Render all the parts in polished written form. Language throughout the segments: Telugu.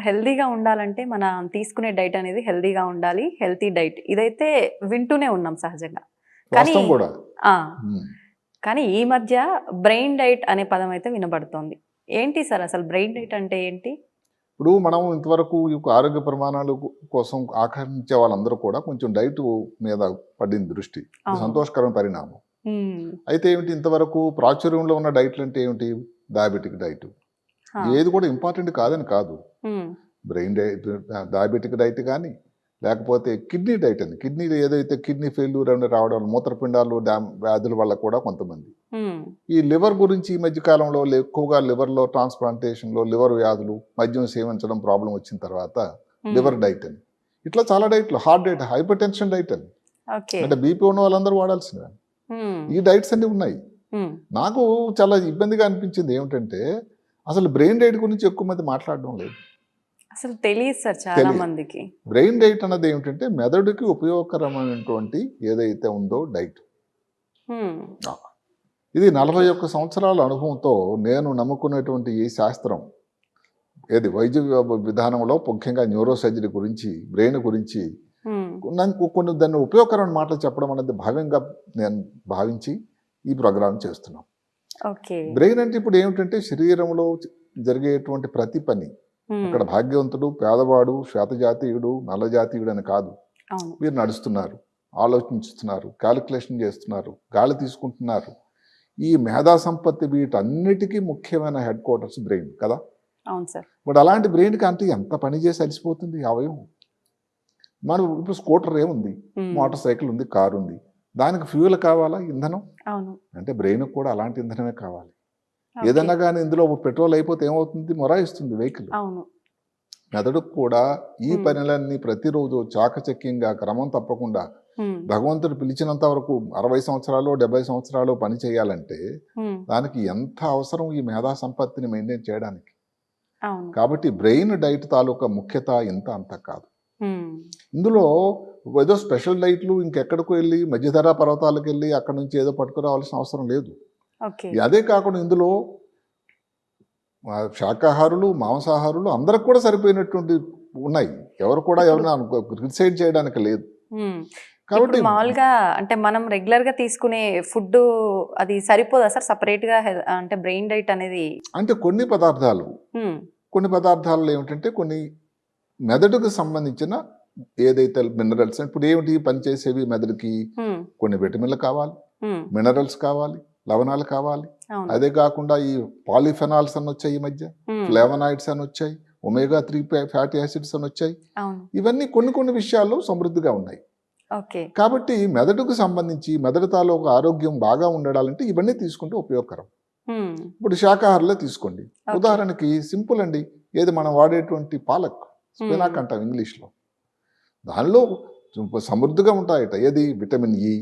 హెల్తీగా ఉండాలంటే మనం తీసుకునే డైట్ అనేది హెల్తీగా ఉండాలి. హెల్తీ డైట్ ఇదైతే వింటూనే ఉన్నాం సహజంగా. కానీ వాస్తవం కూడా. ఆ! కానీ ఈ మధ్య బ్రెయిన్ డైట్ అనే పదం అయితే వినబడుతోంది. ఏంటి సార్ అసలు బ్రెయిన్ డైట్ అంటే ఏంటి? ఇప్పుడు మనం ఇంతవరకు ఈ ఆరోగ్య ప్రమాణాలు కోసం ఆకర్షించే వాళ్ళందరూ కూడా కొంచెం డైట్ మీద పడింది దృష్టి. ఇది అవును. సంతోషకరమైన పరిణామం. హ్మ్. అయితే ఏమిటి, ఇంతవరకు ప్రాచుర్యంలో ఉన్న డైట్లు అంటే ఏమిటి? Diabetic diet. ఆ! ఏది కూడా ఇంపార్టెంట్ కాదని కాదు. హ్మ్. బ్రెయిన్ డైట్, డయాబెటిక్ డైట్ కానీ, లేకపోతే కిడ్నీ డైట్ అని, కిడ్నీలో ఏదైతే కిడ్నీ ఫెయిల్యూర్ అని రావడం, మూత్రపిండాలు వ్యాధుల వల్ల కూడా కొంతమంది హ్మ్. ఈ లివర్ గురించి ఈ మధ్య కాలంలో ఎక్కువగా లివర్లో ట్రాన్స్ప్లాంటేషన్లో లివర్ వ్యాధులు, మద్యం సేవించడం ప్రాబ్లం వచ్చిన తర్వాత లివర్ డైట్ అని, ఇట్లా చాలా డైట్లు, heart diet, hypertension diet అని, ఓకే. అంటే బీపీ ఉన్న వాళ్ళందరూ వాడాల్సినవి. హ్మ్. ఈ డైట్స్ అన్ని ఉన్నాయి. హ్మ్. నాకు చాలా ఇబ్బందిగా అనిపించింది ఏమిటంటే, అసలు బ్రెయిన్ డైట్ గురించి ఎక్కువ మంది మాట్లాడడం లేదు. అసలు తెలీదు సార్ చాలా తెలీదు. మందికి. బ్రెయిన్ డైట్ అన్నది ఏమిటంటే మెదడుకి ఉపయోగకరమైనటువంటి ఏదైతే ఉందో డైట్. హ్మ్. ఇది 41 సంవత్సరాల అనుభవంతో నేను నమ్ముకునేటువంటి ఈ శాస్త్రం, ఏది వైద్య విధానంలో ముఖ్యంగా న్యూరో సర్జరీ గురించి, బ్రెయిన్ గురించి హ్మ్. నాకు కొన్ని దాన్ని ఉపయోగకరమైన మాటలు చెప్పడం అనేది భావ్యంగా నేను భావించి ఈ ప్రోగ్రాం చేస్తున్నాం. ఓకే. బ్రెయిన్ అంటే ఇప్పుడు ఏమిటంటే శరీరంలో జరిగేటువంటి ప్రతి పని, హ్మ్. అక్కడ భాగ్యవంతుడు, పేదవాడు, శ్వేతజాతీయుడు, నల్లజాతీయుడు అని కాదు. అవును. మీరు నడుస్తున్నారు, ఆలోచిస్తున్నారు, క్యాలిక్యులేషన్ చేస్తున్నారు, గాలి తీసుకుంటున్నారు. ఈ మేధా సంపత్తి వీటన్నిటికీ ముఖ్యమైన హెడ్ క్వార్టర్స్ బ్రెయిన్ కదా. అవును సార్. బట్ అలాంటి బ్రెయిన్కి అంటే ఎంత పని చేసి అలసిపోతుంది అవయవం. మనం ఇప్పుడు స్కూటర్ ఏముంది, హ్మ్. మోటార్ సైకిల్ ఉంది, కారు ఉంది, దానికి ఫ్యూయల్ కావాలా, ఇంధనం. అవును. అంటే బ్రెయిన్కి కూడా అలాంటి ఇంధనమే కావాలి. ఓకే. ఏదన్నా కానీ ఇందులో పెట్రోల్ అయిపోతే ఏమవుతుంది, మొరాయిస్తుంది వెహికల్. అవును. మెదడుకు కూడా ఈ పనులన్నీ ప్రతిరోజు చాకచక్యంగా క్రమం తప్పకుండా హ్మ్. భగవంతుడు పిలిచినంత వరకు 60 సంవత్సరాలు 70 సంవత్సరాలు పని చేయాలంటే హ్మ్. దానికి ఎంత అవసరం ఈ మేధా సంపత్తిని మెయింటైన్ చేయడానికి. అవును. కాబట్టి బ్రెయిన్ డైట్ తాలూకా ముఖ్యత ఇంత అంత కాదు. హ్మ్. ఇందులో ఏదో స్పెషల్ డైట్లు ఇంకెక్కడికో వెళ్ళి మధ్యధరా పర్వతాలకు వెళ్ళి అక్కడ నుంచి ఏదో పట్టుకురావాల్సిన అవసరం లేదు. ఓకే. అదే కాకుండా ఇందులో శాకాహారులు, మాంసాహారులు అందరికి కూడా సరిపోయినటువంటి ఉన్నాయి. ఎవరు కూడా ఎవరైనా క్రిటిసైడ్ చేయడానికి లేదు. హ్మ్. ఇప్పుడు కాబట్టి మామూలుగా అంటే మనం రెగ్యులర్‌గా తీసుకునే ఫుడ్డు అది సరిపోదా సార్? సెపరేట్‌గా అంటే బ్రెయిన్ డైట్ అనేది? అంటే కొన్ని పదార్థాలు, హ్మ్. కొన్ని పదార్థాల్లో ఏమిటంటే కొన్ని మెదడుకు సంబంధించిన ఏదైతే మినరల్స్, ఇప్పుడు ఏమిటి పనిచేసేవి మెదడుకి, హ్మ్. కొన్ని విటమిన్లు కావాలి, హ్మ్. మినరల్స్ కావాలి, లవణాలు కావాలి. అవును. అదే కాకుండా ఈ పాలిఫెనాల్స్ అని వచ్చాయి ఈ మధ్య, హ్మ్. ఫ్లేవనాయిడ్స్ అని వచ్చాయి, ఒమేగా 3 ఫ్యాటీ యాసిడ్స్ అని వచ్చాయి. అవును. ఇవన్నీ కొన్ని కొన్ని విషయాల్లో సమృద్ధిగా ఉన్నాయి. ఓకే. కాబట్టి మెదడుకు సంబంధించి మెదడు తాలూకు ఆరోగ్యం బాగా ఉండడాలంటే ఇవన్నీ తీసుకుంటే ఉపయోగకరం. హ్మ్. ఇప్పుడు శాకాహారులే తీసుకోండి. ఓకే. ఉదాహరణకి సింపుల్ అండి, ఏది మనం వాడేటువంటి పాలక్, స్పినాక్ హ్మ్. అంటాం ఇంగ్లీష్లో. దానిలో సమృద్ధిగా ఉంటాయట. ఏది విటమిన్ ఇ,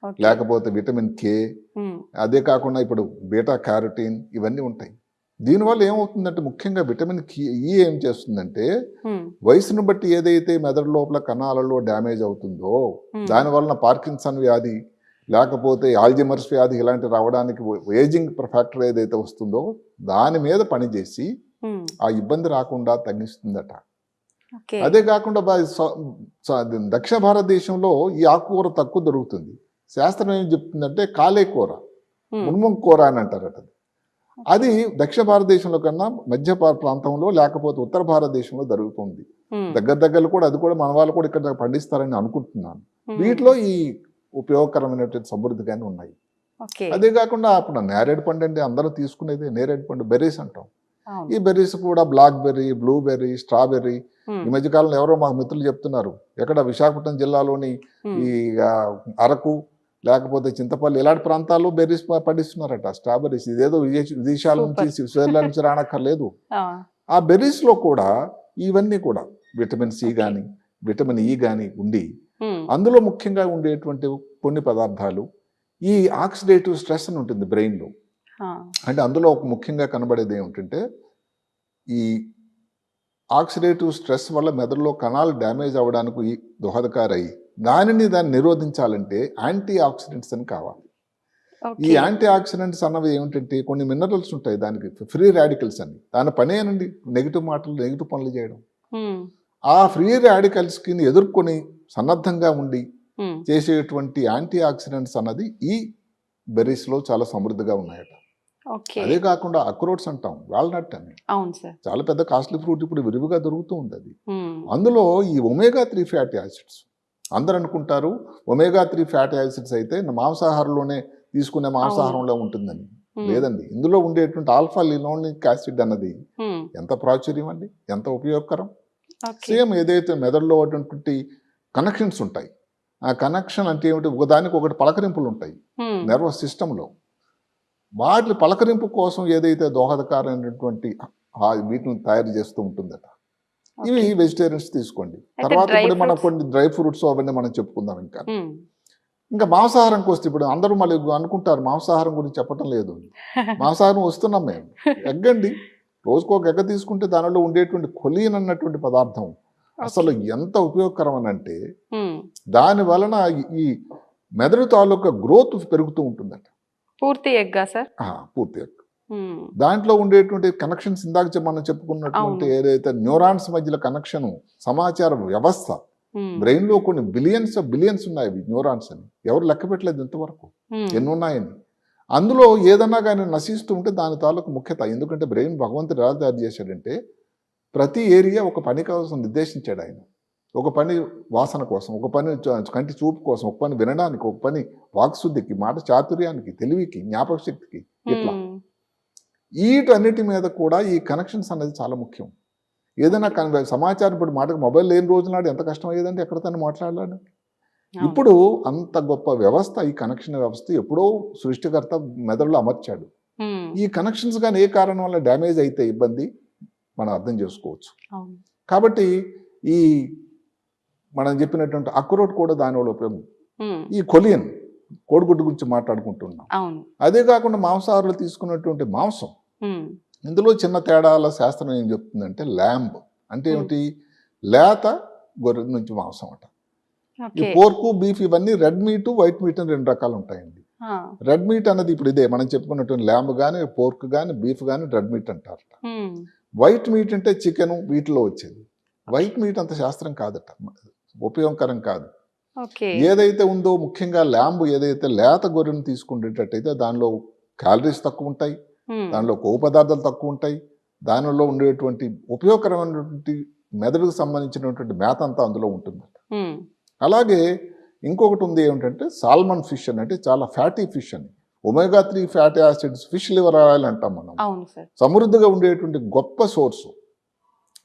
ఓకే. లేకపోతే విటమిన్ కే, హ్మ్. అదే కాకుండా ఇప్పుడు బీటా క్యారోటీన్ ఇవన్నీ ఉంటాయి. దీనివల్ల ఏమవుతుందంటే ముఖ్యంగా విటమిన్ ఇ ఏం చేస్తుందంటే హ్మ్. వయసును బట్టి ఏదైతే మెదడు లోపల కణాలలో డ్యామేజ్ అవుతుందో హ్మ్. దానివలన పార్కిన్సన్ వ్యాధి, లేకపోతే ఆల్జీమర్స్ వ్యాధి ఇలాంటి రావడానికి ఏజింగ్ ఫ్యాక్టర్ ఏదైతే వస్తుందో దాని మీద పనిచేసి హ్మ్. ఆ ఇబ్బంది రాకుండా తగ్గిస్తుందట. ఓకే. అదే కాకుండా దక్షిణ భారతదేశంలో ఈ ఆకుకూర తక్కువ దొరుకుతుంది. శాస్త్రం ఏం చెప్తుందంటే కాలే కూర, హ్మ్. మున్ముంగ్ కూర అని అంటారట. అది దక్షిణ భారతదేశంలో కన్నా మధ్య ప్రాంతంలో లేకపోతే ఉత్తర భారతదేశంలో జరుగుతుంది. హ్మ్. దగ్గరలో కూడా అది కూడా మన వాళ్ళు కూడా ఇక్కడ పండిస్తారని అనుకుంటున్నాను. హ్మ్. వీటిలో ఈ ఉపయోగకరమైనటువంటి సమృద్ధిగానే ఉన్నాయి. ఓకే. అదే కాకుండా అప్పుడు నేరేడు పండు అంటే అందరూ తీసుకునేది నేరేడు పండు, బెర్రీస్ అంటాం. అవును. ఈ బెర్రీస్ కూడా బ్లాక్ బెర్రీ, బ్లూబెర్రీ, స్ట్రాబెర్రీ. హ్మ్. ఈ మధ్యకాలంలో ఎవరో మాకు మిత్రులు చెప్తున్నారు, ఎక్కడ విశాఖపట్నం జిల్లాలోని హ్మ్. ఈ అరకు, లేకపోతే చింతపల్లి ఇలాంటి ప్రాంతాల్లో బెర్రీస్ పండిస్తున్నారట, స్ట్రాబెర్రీస్. ఇదేదో విదేశాల నుంచి, సూపర్. స్విట్జర్లాండ్ నుంచి రానక్కర్లేదు. ఆ! ఆ బెర్రీస్లో కూడా ఇవన్నీ కూడా విటమిన్ సి ఓకే. కానీ, విటమిన్ ఇ కానీ ఉండి, హ్మ్. అందులో ముఖ్యంగా ఉండేటువంటి కొన్ని పదార్థాలు ఈ ఆక్సిడేటివ్ స్ట్రెస్ అని ఉంటుంది బ్రెయిన్లో. ఆ! అంటే అందులో ఒక ముఖ్యంగా కనబడేది ఏమిటంటే ఈ ఆక్సిడేటివ్ స్ట్రెస్ వల్ల మెదడులో కణాలు డ్యామేజ్ అవ్వడానికి దోహదకారై దాన్ని నిరోధించాలంటే యాంటీ ఆక్సిడెంట్స్ అని కావాలి. ఈ ఓకే. యాంటీ ఆక్సిడెంట్స్ అన్నవి ఏమిటంటే కొన్ని మినరల్స్ ఉంటాయి దానికి, ఫ్రీ రాడికల్స్ అని. దాని పనేనండి నెగిటివ్ మాటలు, నెగిటివ్ పనులు చేయడం. హ్మ్. ఆ ఫ్రీ రాడికల్స్కి ఎదుర్కొని సన్నద్ధంగా ఉండి హ్మ్. చేసేటువంటి యాంటీ ఆక్సిడెంట్స్ అన్నది ఈ బెర్రీస్లో చాలా సమృద్ధిగా ఉన్నాయట. ఓకే. అదే కాకుండా అక్రోట్స్ అంటాం, వాల్నట్ అని, అవును సార్. చాలా పెద్ద కాస్ట్లీ ఫ్రూట్, ఇప్పుడు విరివిగా దొరుకుతూ ఉంది అది. హ్మ్. అందులో ఈ ఒమేగా 3 ఫ్యాటీ యాసిడ్స్, అందరూ అనుకుంటారు ఒమేగా 3 ఫ్యాటీ యాసిడ్స్ అయితే మాంసాహారంలోనే తీసుకునే మాంసాహారంలో ఉంటుందని. హ్మ్. లేదండి, ఇందులో ఉండేటువంటి ఆల్ఫా లినోలిక్ యాసిడ్ అన్నది హ్మ్. ఎంత ప్రాచుర్యం అండి, ఎంత ఉపయోగకరం. ఓకే. సేమ్ ఏదైతే మెదడులో ఉన్నటువంటి కనెక్షన్స్ ఉంటాయి, ఆ కనెక్షన్ అంటే ఏమిటి, ఒకదానికి ఒకటి పలకరింపులు ఉంటాయి హ్మ్. నర్వస్ సిస్టంలో. వాటి పలకరింపు కోసం ఏదైతే దోహదకారైనటువంటి వీటిని తయారు చేస్తూ ఉంటుందట. ఇవి ఓకే. వెజిటేరియన్స్ తీసుకోండి. అయితే తర్వాత డ్రై ఇప్పుడు మనం ఫ్రూట్స్. కొన్ని డ్రై ఫ్రూట్స్ అవన్నీ మనం చెప్పుకుందాం. హ్మ్. ఇంకా మాంసాహారంకి వస్తే ఇప్పుడు అందరూ మళ్ళీ అనుకుంటారు మాంసాహారం గురించి చెప్పటం లేదు అని. మాంసాహారం వస్తున్నాం మేము. ఎగ్ అండి, రోజుకు ఒక ఎగ్గ తీసుకుంటే దానిలో ఉండేటువంటి కొలీన్ అన్నటువంటి పదార్థం అసలు ఓకే. ఎంత ఉపయోగకరం అని అంటే, హ్మ్. దాని వలన ఈ మెదడు తాలూకా గ్రోత్ పెరుగుతూ ఉంటుందట. పూర్తి ఎగ్గా సార్? పూర్తి ఎగ్. హ్మ్. దాంట్లో ఉండేటువంటి కనెక్షన్స్ ఇందాక మనం చెప్పుకున్నటువంటి అవును. ఏదైతే న్యూరాన్స్ మధ్యలో కనెక్షన్, సమాచార వ్యవస్థ, హ్మ్. బ్రెయిన్లో కొన్ని బిలియన్స్ ఉన్నాయి న్యూరాన్స్ అని. ఎవరు లెక్క పెట్టలేదు ఇంతవరకు హ్మ్. ఎన్ని ఉన్నాయని. అందులో ఏదన్నా కానీ నశిస్తూ ఉంటే దాని తాలూకు ముఖ్యత. ఎందుకంటే బ్రెయిన్ భగవంతుడు ఎలా తయారు చేశాడంటే, ప్రతి ఏరియా ఒక పని కోసం నిర్దేశించాడు ఆయన. ఒక పని వాసన కోసం, ఒక పని కంటి చూపు కోసం, ఒక పని వినడానికి, ఒక పని వాక్శుద్ధికి, మాట చాతుర్యానికి, తెలివికి, జ్ఞాపక శక్తికి, ఇట్లా హ్మ్. వీటన్నిటి మీద కూడా ఈ కనెక్షన్స్ అనేది చాలా ముఖ్యం. ఏదైనా సమాచారం, ఇప్పుడు మాటకు మొబైల్ లేని రోజు నాడు ఎంత కష్టం అయ్యేదంటే ఎక్కడ తను మాట్లాడాలని. అవును. ఇప్పుడు అంత గొప్ప వ్యవస్థ, ఈ కనెక్షన్ వ్యవస్థ ఎప్పుడో సృష్టికర్త మెదడులో అమర్చాడు. హ్మ్. ఈ కనెక్షన్స్ కానీ ఏ కారణం వల్ల డ్యామేజ్ అయితే ఇబ్బంది మనం అర్థం చేసుకోవచ్చు. అవును. కాబట్టి ఈ మనం చెప్పినటువంటి అక్రోట్ కూడా దానివల్ల ఉపయోగం. హ్మ్. ఈ కొలియన్, కోడిగుడ్డు గురించి మాట్లాడుకుంటున్నాం. అవును. అదే కాకుండా మాంసాహారులు తీసుకున్నటువంటి మాంసం, హ్మ్. ఇందులో చిన్న తేడాల శాస్త్రం ఏం చెప్తుందంటే, ల్యాంబ్ అంటే హ్మ్. ఏమిటి, లేత గొర్రె నుంచి మాంసం అట. ఈ ఓకే. పోర్కు, బీఫ్ ఇవన్నీ రెడ్ మీట్, వైట్ మీట్ అని 2 రకాలు ఉంటాయండి. ఆ! రెడ్ మీట్ అన్నది ఇప్పుడు ఇదే మనం చెప్పుకున్నటువంటి ల్యాంబ్ కానీ, పోర్క్ కానీ, బీఫ్ కానీ రెడ్ మీట్ అంటారట. హ్మ్. వైట్ మీట్ అంటే చికెను, వీటిలో వచ్చేది. వైట్ మీట్ అంత శాస్త్రం కాదట, ఉపయోగకరం కాదు. ఓకే. ఏదైతే ఉందో ముఖ్యంగా ల్యాంబ్ ఏదైతే లేత గొర్రెను తీసుకునేటట్టయితే దానిలో క్యాలరీస్ తక్కువ ఉంటాయి, హ్మ్. దానిలో కొవ్వు పదార్థాలు తక్కువ ఉంటాయి, దానిలో ఉండేటువంటి ఉపయోగకరమైనటువంటి మెదడుకు సంబంధించినటువంటి మేత అంతా అందులో ఉంటుంది. హ్మ్. అలాగే ఇంకొకటి ఉంది ఏమిటంటే సాల్మన్ ఫిష్ అని, అంటే చాలా ఫ్యాటీ ఫిష్ అని. Omega 3 fatty acids, fish liver oil అంటాం మనం. అవును సార్. సమృద్ధిగా ఉండేటువంటి గొప్ప సోర్సు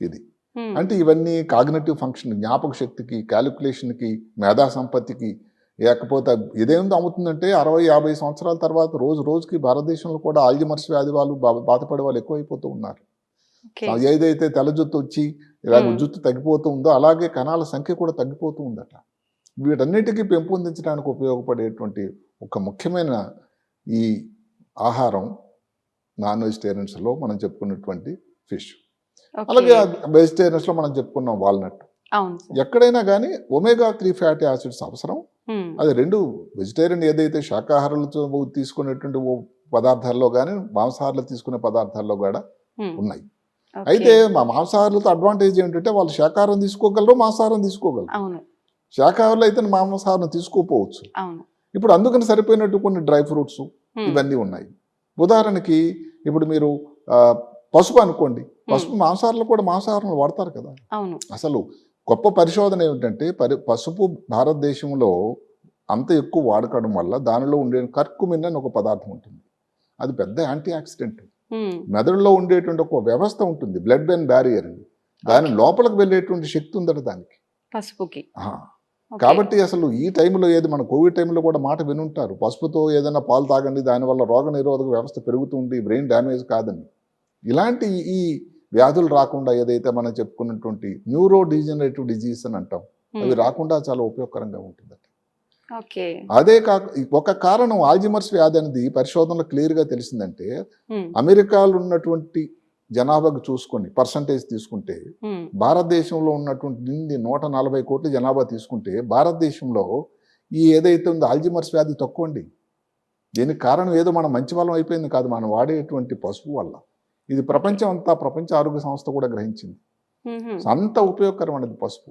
ఇది. హ్మ్. అంటే ఇవన్నీ కాగ్నిటివ్ ఫంక్షన్, జ్ఞాపక శక్తికి, క్యాలిక్యులేషన్కి, మేధా సంపత్తికి, లేకపోతే ఇదేందో అమ్ముతుందంటే 60-50 సంవత్సరాల తర్వాత రోజుకి భారతదేశంలో కూడా ఆల్జిమర్స్ వ్యాధి వాళ్ళు బాధపడే వాళ్ళు ఎక్కువైపోతూ ఉన్నారు. ఓకే. ఏదైతే తెల్ల జుత్తు వచ్చి ఇలాగ హ్మ్. జుత్తు తగ్గిపోతూ ఉందో అలాగే కణాల సంఖ్య కూడా తగ్గిపోతూ ఉందట. వీటన్నిటికీ పెంపొందించడానికి ఉపయోగపడేటువంటి ఒక ముఖ్యమైన ఈ ఆహారం నాన్ వెజిటేరియన్స్లో మనం చెప్పుకున్నటువంటి ఫిష్. ఓకే. అలాగే వెజిటేరియన్స్లో మనం చెప్పుకున్నాం వాల్నట్. అవును సార్. ఎక్కడైనా కానీ ఒమేగా 3 ఫ్యాటీ యాసిడ్స్ అవసరం. హ్మ్. అది 2 వెజిటేరియన్ ఏదైతే శాకాహారులతో తీసుకునేటువంటి పదార్థాల్లో కానీ, మాంసాహారులు తీసుకునే పదార్థాల్లో కూడా హ్మ్. ఉన్నాయి. ఓకే. అయితే మా మాంసాహారులతో అడ్వాంటేజ్ ఏంటంటే వాళ్ళు శాకాహారం తీసుకోగలరు, మాంసాహారం తీసుకోగలరు. అవును. శాకాహారులు అయితే మాంసాహారం తీసుకోపోవచ్చు. అవును. ఇప్పుడు అందుకని సరిపోయినట్టు కొన్ని డ్రై ఫ్రూట్స్ హ్మ్. ఇవన్నీ ఉన్నాయి. ఉదాహరణకి ఇప్పుడు మీరు పసుపు అనుకోండి, పసుపు మాంసాహారంలో కూడా మాంసాహారంలో వాడతారు కదా. అవును. అసలు గొప్ప పరిశోధన ఏమిటంటే పసుపు భారతదేశంలో అంత ఎక్కువ వాడకడం వల్ల దానిలో ఉండే కర్కుమిన్ అని ఒక పదార్థం ఉంటుంది. అది పెద్ద యాంటీ ఆక్సిడెంట్. హ్మ్. మెదడులో ఉండేటువంటి ఒక వ్యవస్థ ఉంటుంది, బ్లడ్ బ్రెయిన్ బ్యారియర్ అని. దాని లోపలికి వెళ్ళేటువంటి శక్తి ఉందట దానికి. పసుపుకి. ఓకే. కాబట్టి అసలు ఈ టైంలో ఏది మన కోవిడ్ టైంలో కూడా మాట వినుంటారు, పసుపుతో ఏదైనా పాలు తాగండి, దానివల్ల రోగ నిరోధక వ్యవస్థ పెరుగుతుంది, బ్రెయిన్ డ్యామేజ్ కాదని. ఇలాంటి ఈ వ్యాధులు రాకుండా ఏదైతే మనం చెప్పుకున్నటువంటి న్యూరో డిజనరేటివ్ డిజీజ్ అని అంటాం, అవి రాకుండా చాలా ఉపయోగకరంగా ఉంటుందట. ఓకే. అదే కాక ఒక కారణం ఆల్జిమర్స్ వ్యాధి అనేది పరిశోధనలో క్లియర్గా తెలిసిందంటే, హ్మ్. అమెరికాలో ఉన్నటువంటి జనాభాకు చూసుకొని పర్సంటేజ్ తీసుకుంటే, హ్మ్. భారతదేశంలో ఉన్నటువంటి 140 కోట్ల జనాభా తీసుకుంటే భారతదేశంలో ఈ ఏదైతే ఉందో ఆల్జిమర్స్ వ్యాధి తక్కువ అండి. దీనికి కారణం ఏదో మనం మంచి వాళ్ళం అయిపోయింది కాదు, మనం వాడేటువంటి పసుపు వల్ల. ఇది ప్రపంచం అంతా, ప్రపంచ ఆరోగ్య సంస్థ కూడా గ్రహించింది. అంత ఉపయోగకరమైనది పసుపు.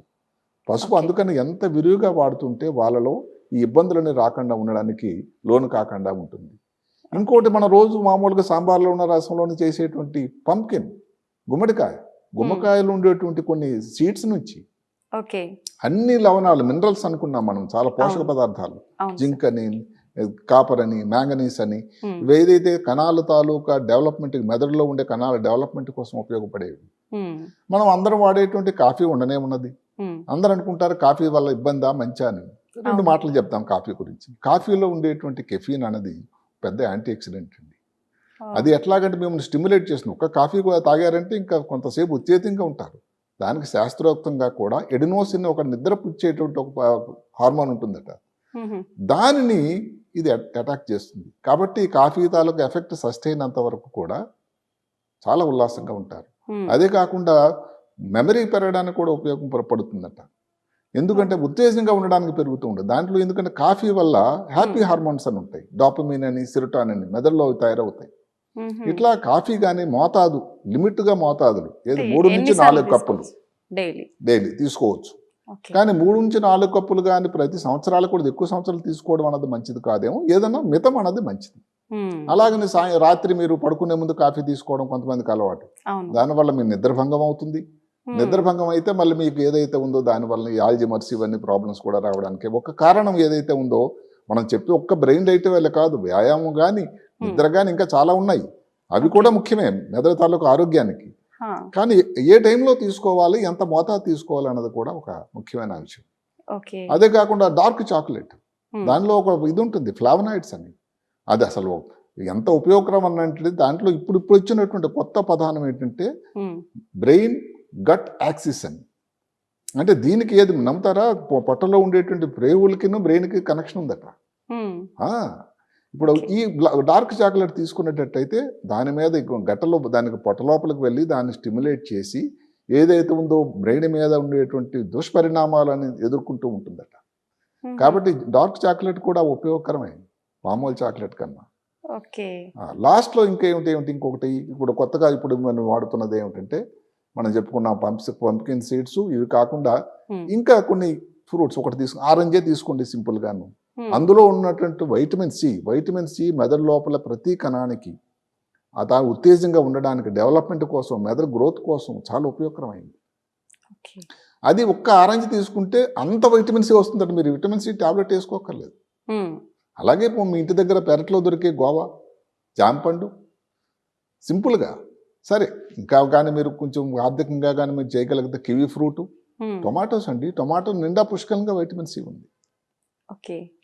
పసుపు Okay. అందుకని ఎంత విరివిగా వాడుతుంటే వాళ్ళలో ఈ ఇబ్బందులని రాకుండా ఉండడానికి లోను కాకుండా ఉంటుంది. ఇంకోటి మన రోజు మామూలుగా సాంబార్లో ఉన్న రసంలోని చేసేటువంటి పంకిన్, గుమ్మకాయలు ఉండేటువంటి కొన్ని సీడ్స్ నుంచి ఓకే. అన్ని లవణాలు, మినరల్స్ అనుకున్నాం మనం, చాలా పోషక అవును. పదార్థాలు, అవును జింక్ అని, కాపర్ అని, మ్యాంగనీస్ అని, Hmm. ఇవి ఏదైతే కణాల తాలూకా డెవలప్మెంట్, మెదడులో ఉండే కణాల డెవలప్మెంట్ కోసం ఉపయోగపడేవి. మనం అందరం వాడేటువంటి కాఫీ ఉండనే ఉన్నది. అందరూ అనుకుంటారు కాఫీ వల్ల ఇబ్బందా మంచా అని. రెండు అవును. మాటలు చెప్తాం కాఫీ గురించి. కాఫీలో ఉండేటువంటి కెఫీన్ అనేది పెద్ద యాంటీ ఆక్సిడెంట్ అండి. అది ఎట్లాగంటే మిమ్మల్ని స్టిమ్యులేట్ చేస్తుంది. ఒక్క కాఫీ కూడా తాగారంటే ఇంకా కొంతసేపు ఉత్తేజంగా ఉంటారు. దానికి శాస్త్రోక్తంగా కూడా ఎడినోసిన్ ఒక నిద్ర పుచ్చేటువంటి ఒక హార్మోన్ ఉంటుందట, దానిని ఇది అటాక్ చేస్తుంది. కాబట్టి కాఫీ తాలూకు ఎఫెక్ట్ సస్టైన్ అంత వరకు కూడా చాలా ఉల్లాసంగా ఉంటారు. అదే కాకుండా మెమరీ పెరగడానికి కూడా ఉపయోగపడుతుందట. ఎందుకంటే ఉత్తేజంగా ఉండడానికి పెరుగుతూ ఉంటుంది దాంట్లో. ఎందుకంటే కాఫీ వల్ల హ్యాపీ హార్మోన్స్ అని ఉంటాయి, డాపమిన్ అని, సిరటాన్ అని మెదడులో తయారవుతాయి. ఇట్లా కాఫీ కానీ మోతాదు, లిమిట్గా మోతాదులు, ఏదో 3 నుంచి 4 కప్పులు డైలీ తీసుకోవచ్చు. కానీ 3 నుంచి 4 కప్పులు కానీ ప్రతి సంవత్సరాలు కూడా ఎక్కువ సంవత్సరాలు తీసుకోవడం అన్నది మంచిది కాదేమో. ఏదన్నా మితం అన్నది మంచిది. అలాగని రాత్రి మీరు పడుకునే ముందు కాఫీ తీసుకోవడం కొంతమందికి అలవాటు. దానివల్ల మీ నిద్రభంగం అవుతుంది. నిద్రభంగం అయితే మళ్ళీ మీకు ఏదైతే ఉందో దానివల్ల ఈ ఆల్జిమర్స్ ఇవన్నీ ప్రాబ్లమ్స్ కూడా రావడానికి ఒక కారణం ఏదైతే ఉందో మనం చెప్పి ఒక్క బ్రెయిన్ డైట్ వల్ల కాదు, వ్యాయామం కానీ, నిద్ర కానీ ఇంకా చాలా ఉన్నాయి. అవి కూడా ముఖ్యమే మెదడు తాలూకు ఆరోగ్యానికి. కానీ ఏ టైంలో తీసుకోవాలి, ఎంత మోతాదు తీసుకోవాలి అన్నది కూడా ఒక ముఖ్యమైన అంశం. అదే కాకుండా డార్క్ చాక్లెట్, దానిలో ఒక ఇది ఉంటుంది ఫ్లావనాయిడ్స్ అని. అది అసలు ఎంత ఉపయోగకరం అన్నట్టు దాంట్లో ఇప్పుడు వచ్చినటువంటి కొత్త పదానం ఏంటంటే బ్రెయిన్ గట్ యాక్సిస్ అని. అంటే దీనికి ఏది నమ్ముతారా, పొట్టలో ఉండేటువంటి ప్రేవులకి బ్రెయిన్కి కనెక్షన్ ఉందట. ఇప్పుడు ఈ డార్క్ చాక్లెట్ తీసుకునేటట్టయితే దాని మీద గట్టలో దానికి పొట్ట లోపలికి వెళ్ళి దాన్ని స్టిమ్యులేట్ చేసి ఏదైతే ఉందో బ్రెయిన్ మీద ఉండేటువంటి దుష్పరిణామాలని ఎదుర్కొంటూ ఉంటుందట. కాబట్టి డార్క్ చాక్లెట్ కూడా ఉపయోగకరమైంది మామూలు చాక్లెట్ కన్నా. లాస్ట్లో ఇంకొకటి ఇప్పుడు కొత్తగా ఇప్పుడు మనం వాడుతున్నది ఏమిటంటే, మనం చెప్పుకున్నాం పంప్కిన్ సీడ్స్, ఇవి కాకుండా ఇంకా కొన్ని ఫ్రూట్స్ ఒకటి ఆరెంజే తీసుకోండి సింపుల్ గాను. అందులో ఉన్నటువంటి వైటమిన్ సి మెదడు లోపల ప్రతి కణానికి దాని ఉత్తేజంగా ఉండడానికి, డెవలప్మెంట్ కోసం, మెదడు గ్రోత్ కోసం చాలా ఉపయోగకరమైంది. అది ఒక్క ఆరెంజ్ తీసుకుంటే అంత వైటమిన్ సి వస్తుందంటే మీరు విటమిన్ సి టాబ్లెట్ వేసుకోకర్లేదు. అలాగే మీ ఇంటి దగ్గర పెరట్లో దొరికే గోవా, జాంపండు సింపుల్గా సరే. ఇంకా కానీ మీరు కొంచెం ఆర్థికంగా కానీ మీరు చేయగలిగితే కివీ ఫ్రూట్, టొమాటోస్ అండి. టొమాటో నిండా పుష్కలంగా వైటమిన్ సి ఉంది.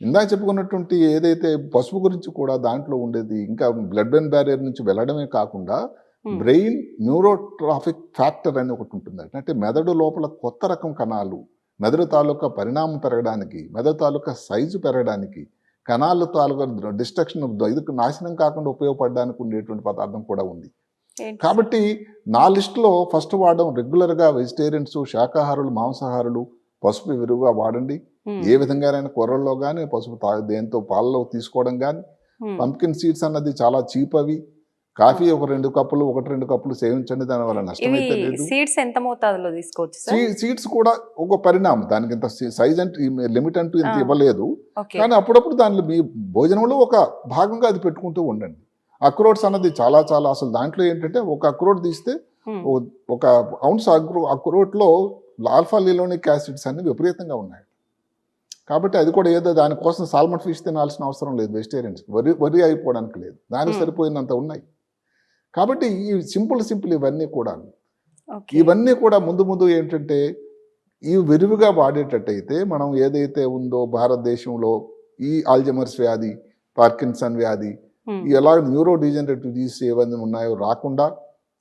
ఇందాక చెప్పుకున్నటువంటి ఏదైతే పసుపు గురించి కూడా దాంట్లో ఉండేది ఇంకా బ్లడ్ బ్రెయిన్ బ్యారియర్ నుంచి వెళ్ళడమే కాకుండా బ్రెయిన్ న్యూరోట్రాఫిక్ ఫ్యాక్టర్ అని ఒకటి ఉంటుంది. అంటే మెదడు లోపల కొత్త రకం కణాలు మెదడు తాలూకా పరిణామం పెరగడానికి, మెదడు తాలూకా సైజు పెరగడానికి, కణాల తాలూకా డిస్ట్రక్షన్ ఇది నాశనం కాకుండా ఉపయోగపడడానికి ఉండేటువంటి పదార్థం కూడా ఉంది. కాబట్టి నా లిస్టులో ఫస్ట్ వాడడం రెగ్యులర్గా వెజిటేరియన్స్, శాకాహారులు, మాంసాహారులు పసుపు విరివిగా వాడండి. ఏ విధంగానైనా కూరల్లో కానీ పసుపు దేంతో పాలలో తీసుకోవడం కానీ. పంప్కిన్ సీడ్స్ అన్నది చాలా చీప్. అవి కాఫీ ఒక 2 కప్పులు 1-2 కప్పులు సేవించండి, దానివల్ల నష్టమైతే లేదు. సీడ్స్ ఎంత మోతాదులో తీసుకోవచ్చు? సీడ్స్ కూడా ఒక పరిణామం, దానికి ఇంత సైజ్ అంటే లిమిట్ అంటూ ఇంత ఇవ్వలేదు. కానీ అప్పుడప్పుడు దానిలో మీ భోజనంలో ఒక భాగంగా అది పెట్టుకుంటూ ఉండండి. అక్రోట్స్ అన్నది చాలా చాలా అసలు దాంట్లో ఏంటంటే ఒక అక్రోట్ తీస్తే 1 ounce అక్రోట్లో ఆల్ఫా లినోలిక్ యాసిడ్స్ అన్ని విపరీతంగా ఉన్నాయి. కాబట్టి అది కూడా ఏదో దానికోసం సాల్మన్ ఫిష్ తినాల్సిన అవసరం లేదు వెజిటేరియన్స్, వరి అయిపోవడానికి లేదు, దానికి సరిపోయినంత ఉన్నాయి. కాబట్టి ఈ సింపుల్ ఇవన్నీ కూడా ముందు ఏంటంటే ఈ విరివిగా వాడేటట్టయితే మనం ఏదైతే ఉందో భారతదేశంలో ఈ ఆల్జమర్స్ వ్యాధి, పార్కిన్సన్ వ్యాధి, ఎలా న్యూరో డిజనరేటివ్ డిసీజ్ ఏవన్నీ ఉన్నాయో రాకుండా.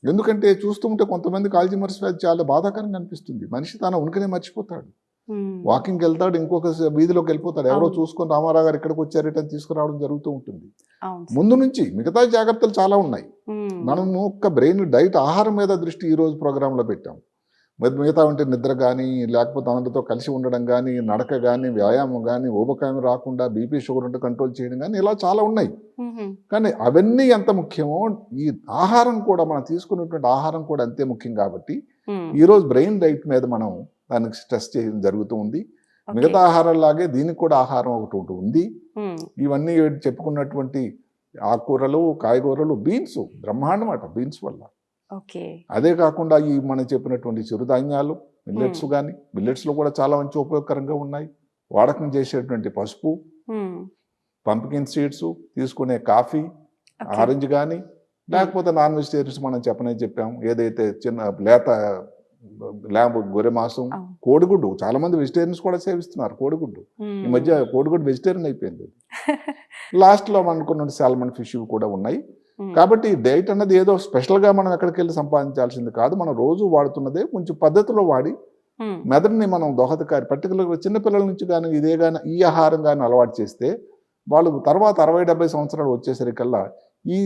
ఎందుకంటే చూస్తుంటే కొంతమందికి ఆల్జమర్స్ వ్యాధి చాలా బాధాకరంగా అనిపిస్తుంది. మనిషి తన ఉనికినే మర్చిపోతాడు. వాకింగ్కి వెళ్తాడు, ఇంకొక వీధిలోకి వెళ్ళిపోతాడు, ఎవరో చూసుకొని రామారావు గారు ఇక్కడికి వచ్చారట తీసుకురావడం జరుగుతూ ఉంటుంది. ముందు నుంచి మిగతా జాగ్రత్తలు చాలా ఉన్నాయి. మనము ఒక్క బ్రెయిన్ డైట్, ఆహారం మీద దృష్టి ఈ రోజు ప్రోగ్రాంలో పెట్టాం. మిగతా ఉంటే నిద్ర కానీ, లేకపోతే అందరితో కలిసి ఉండడం కానీ, నడక కానీ, వ్యాయామం కానీ, ఊబకాయం రాకుండా బీపీ షుగర్ ఉంటే కంట్రోల్ చేయడం కానీ, ఇలా చాలా ఉన్నాయి. కానీ అవన్నీ ఎంత ముఖ్యమో ఈ ఆహారం కూడా, మనం తీసుకున్నటువంటి ఆహారం కూడా అంతే ముఖ్యం. కాబట్టి ఈరోజు బ్రెయిన్ డైట్ మీద మనం దానికి స్ట్రెస్ చేయడం జరుగుతూ ఉంది. మిగతా ఆహారాలాగే దీనికి కూడా ఆహారం ఒకటి ఉంది. ఇవన్నీ చెప్పుకున్నటువంటి ఆకుకూరలు, కాయగూరలు, బీన్స్ బ్రహ్మాండం అట బీన్స్ వల్ల. అదే కాకుండా ఈ మనం చెప్పినటువంటి చిరుధాన్యాలు, మిల్లెట్స్ కానీ, మిల్లెట్స్లో కూడా చాలా మంచి ఉపయోగకరంగా ఉన్నాయి. వాడకం చేసేటువంటి పసుపు, పంప్కిన్ సీడ్స్, తీసుకునే కాఫీ, ఆరెంజ్ కానీ, లేకపోతే నాన్ వెజిటేరియన్స్ మనం చెప్పాం ఏదైతే చిన్న లేత ల్యాంబ్, గొర్రె మాంసం, కోడిగుడ్డు. చాలా మంది వెజిటేరియన్స్ కూడా సేవిస్తున్నారు కోడిగుడ్డు. ఈ మధ్య కోడిగుడ్డు వెజిటేరియన్ అయిపోయింది. లాస్ట్లో అనుకున్న సాల్మన్ ఫిష్ కూడా ఉన్నాయి. కాబట్టి డైట్ అన్నది ఏదో స్పెషల్గా మనం ఎక్కడికి వెళ్ళి సంపాదించాల్సింది కాదు. మనం రోజు వాడుతున్నదే కొంచెం పద్ధతిలో వాడి మెదడుని మనం దోహదకారి, పర్టికులర్గా చిన్నపిల్లల నుంచి కానీ ఇదే కానీ ఈ ఆహారం కానీ అలవాటు చేస్తే వాళ్ళు తర్వాత 60-70 సంవత్సరాలు వచ్చేసరికల్లా ఈ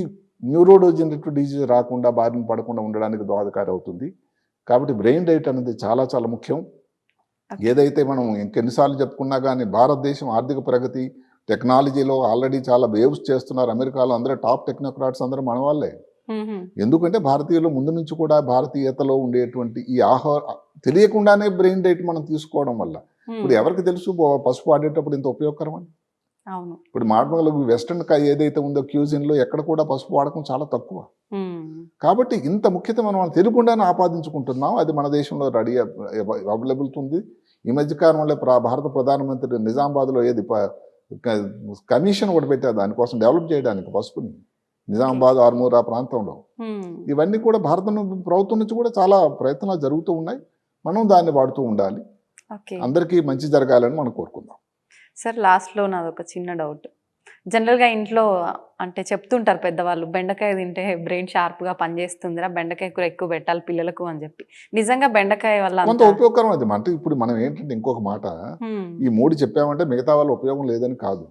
న్యూరోడోజనరేటివ్ డిజీజ్ రాకుండా, బారిన పడకుండా ఉండడానికి దోహదకారి అవుతుంది. కాబట్టి బ్రెయిన్ డైట్ అనేది చాలా చాలా ముఖ్యం. ఏదైతే మనం ఇంకెన్నిసార్లు చెప్పుకున్నా కానీ భారతదేశం ఆర్థిక ప్రగతి, టెక్నాలజీలో ఆల్రెడీ చాలా వేవ్స్ చేస్తున్నారు. అమెరికాలో అందరూ టాప్ టెక్నోక్రాట్స్ అందరూ మన వాళ్ళే. ఎందుకంటే భారతీయులు ముందు నుంచి కూడా భారతీయతలో ఉండేటువంటి ఈ తెలియకుండానే బ్రెయిన్ డైట్ మనం తీసుకోవడం వల్ల ఇప్పుడు ఎవరికి తెలుసు పసుపు వాడేటప్పుడు ఇంత ఉపయోగకరం అని. ఇప్పుడు మామూలుగా వెస్ట్రన్ ఏదైతే ఉందో క్యూజిన్లో ఎక్కడ కూడా పసుపు వాడకం చాలా తక్కువ. కాబట్టి ఇంత ముఖ్యత మనం తెలియకుండానే ఆపాదించుకుంటున్నాం. అది మన దేశంలో రెడీ అవైలబుల్ ఉంది. ఈ మధ్యకాలంలో భారత ప్రధానమంత్రి నిజామాబాద్లో ఏది కమిషన్ ఒకటి పెట్టారు దానికోసం డెవలప్ చేయడానికి పసుపుని, నిజామాబాద్, ఆర్మూర్ ఆ ప్రాంతంలో. ఇవన్నీ కూడా భారత ప్రభుత్వం నుంచి కూడా చాలా ప్రయత్నాలు జరుగుతూ ఉన్నాయి. మనం దాన్ని వాడుతూ ఉండాలి. అందరికీ మంచి జరగాలని మనం కోరుకుందాం. సార్, లాస్ట్లో నాది ఒక చిన్న డౌట్. జనరల్గా ఇంట్లో అంటే చెప్తుంటారు పెద్దవాళ్ళు, బెండకాయ తింటే బ్రెయిన్ షార్ప్గా పనిచేస్తుందిరా, బెండకాయ కూర ఎక్కువ పెట్టాలి పిల్లలకు అని చెప్పి. నిజంగా బెండకాయ వల్ల కొంత ఉపయోగకరం అది. అంటే ఇప్పుడు మనం ఏంటంటే ఇంకొక మాట, ఈ 3 చెప్పామంటే మిగతా వాళ్ళ ఉపయోగం లేదని కాదు.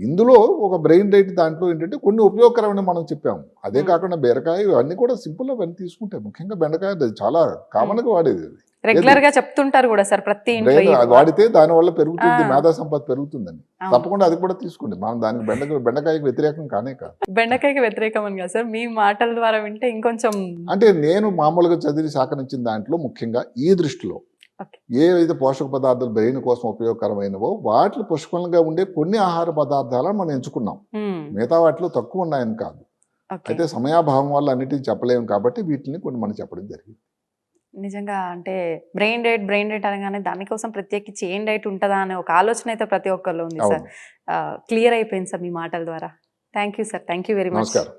ఇందులో ఒక బ్రెయిన్ డైట్ దాంట్లో ఏంటంటే కొన్ని ఉపయోగకరమైన మనం చెప్పాము. అదే కాకుండా బీరకాయ ఇవన్నీ కూడా సింపుల్ అవన్నీ తీసుకుంటే, ముఖ్యంగా బెండకాయ చాలా కామన్గా వాడేది. రెగ్యులర్ గా చెప్తుంటారు కూడా సార్ ప్రతి ఇంట్లో వాడితే దాని వల్ల పెరుగుతుంది, మేధా సంపద పెరుగుతుందని. తప్పకుండా అది కూడా తీసుకోండి. మనం దానికి బెండకాయకి వ్యతిరేకం కానే కాదు. బెండకాయకి వ్యతిరేకం అని కాదు సార్, మీ మాటల ద్వారా వింటే ఇంకొంచెం. అంటే నేను మామూలుగా చదివి సేకరించిన దాంట్లో ముఖ్యంగా ఈ దృష్టిలో ఏవైతే పోషక పదార్థాలు బ్రెయిన్ కోసం ఉపయోగకరమైనవో వాటిలో పుష్కలంగా ఉండే కొన్ని ఆహార పదార్థాలను మనం ఎంచుకున్నాం. మిగతా వాటిలో తక్కువ ఉన్నాయని కాదు. అయితే సమయాభావం వల్ల అన్నిటిని చెప్పలేము కాబట్టి వీటిని కొన్ని మనం చెప్పడం జరిగింది. నిజంగా అంటే బ్రెయిన్ డైట్ అనగానే దానికోసం ప్రత్యేకించి ఏం డైట్ ఉంటుందా అనే ఒక ఆలోచన అయితే ప్రతి ఒక్కరిలో ఉంది సార్. క్లియర్ అయిపోయింది సార్ మీ మాటల ద్వారా. Thank you sir, thank you very much. నమస్కారం.